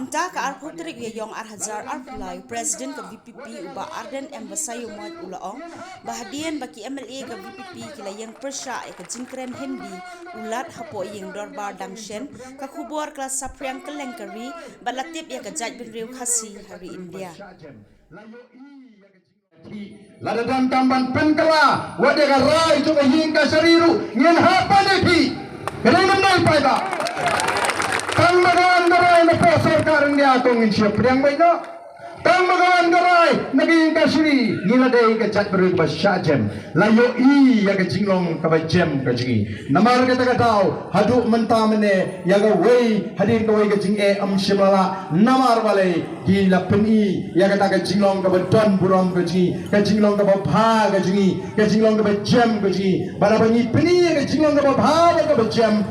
Menta ka arputrik yayong Arhazar Arpulay, President ka VPP uba Arden Embasayo Mat Ulaong, bahadian baki MLA ka VPP kilayang Persya ay ka jingkren Hindi, ulat hapo yung Dorbar Dangshen, kakubor klas Sapriang Kalengkari, balatip ya ka Jaj Binriw Khasi hari India. Ladadam tamban penkala, wade ka rai tu ka hingga sariru, ngin hapa neki, kena nai pada. Tang magawan garai na po sarkar India atong insya priang baik no. Tang magawan garai naging kasiri niladay ka chat beru ba syajem layo I ya ka jinglong ka ba jem ka jingi namar ka taga tao hadu menta mene ya ga wei hadir ka wei ka jing shimala namar wale hi la peni ya ka taga jinglong ka ba don buram ka jingi ka jinglong ka ba pha ka jingi ka jinglong ka ba jem ka jingi bara ba ni peni ka jinglong ka ba pha ka ba jem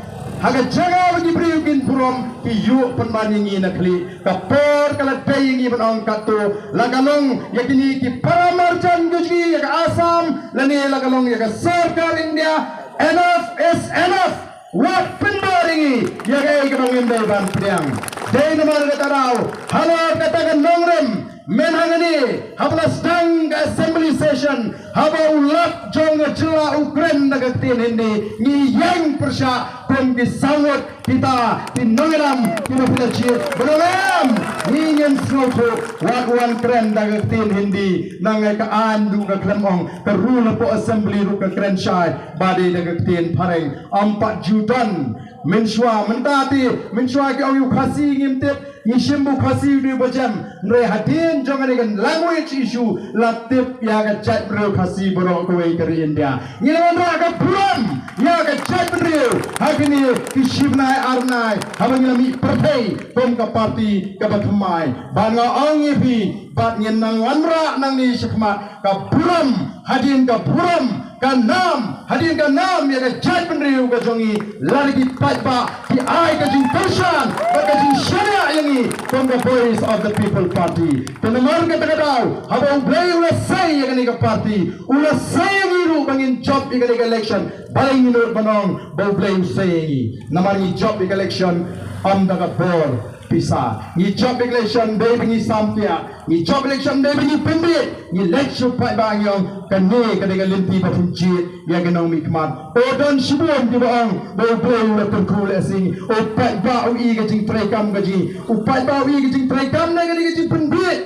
haga jaga bagi priukin purom ki yu penmaningi nakli kapor kala tayingi banong kato lagalong yakini ki paramarjan guji yak asam lani lagalong yak sarkar India enough is enough what penmaningi yak ay kabangin ban priang day naman kataraw halo katagan nongrem menhangani hablas dang assembly session haba ulat jong jela Ukraine nagatin hindi ni yang persya pun disambut kita di nongeram kita punya berolam ingin seluruh waguan keren nagatin hindi nangai ka andu ka klemong ka rule po assembly ru ka keren syai badi nagatin pareng 4 jutan mensua mentati mensua ke au khasi ngimtep ni shimbu khasi di bajam re hadin jongane kan language issue latip ya ka chat bro khasi bro ko wei kari India ni ra ka puram ya ka chat bro hakini ki shibnai arnai habang mi partai kom ka parti ka bathmai banga angi bi bat ngen nang anra nang ni shikma ka puram hadin ka puram kanam hadin kanam ya ka chat bro ka jongi lari ki patba ki ai ka jing persyan ka jing sharia yang from the voice of the people party penamar ka tagadao habang play ula say yang ni ka party ula say yang iru bangin job ika election baling minur banong bau play say namar ni job ika election am daga bor pisa ni job election baby ni sampia ni job election baby ni pembit ni election pai bang yang kane kadang linti ba punci ya ganong mikmat o don shibon di bang bau play ula tengkul asing o pai ba o I ka jing trekam ka ji o pai ba o I ka jing trekam na ka jing pembit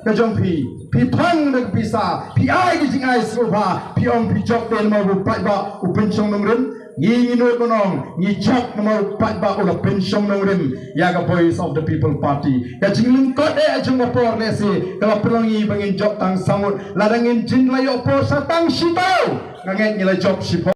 ka jong pi thang na pisa pi ai ka jing ai sofa pi ong pi job ten ma o pai ba o pension nong ren ni no konong ni job no pai ba o la pension nong ren ya ka voice of the people party ka jing lungkot ajong por le se ka pelongi bangin job tang samut ladangin jin layo por sa tang sitau nganget ni la job sipo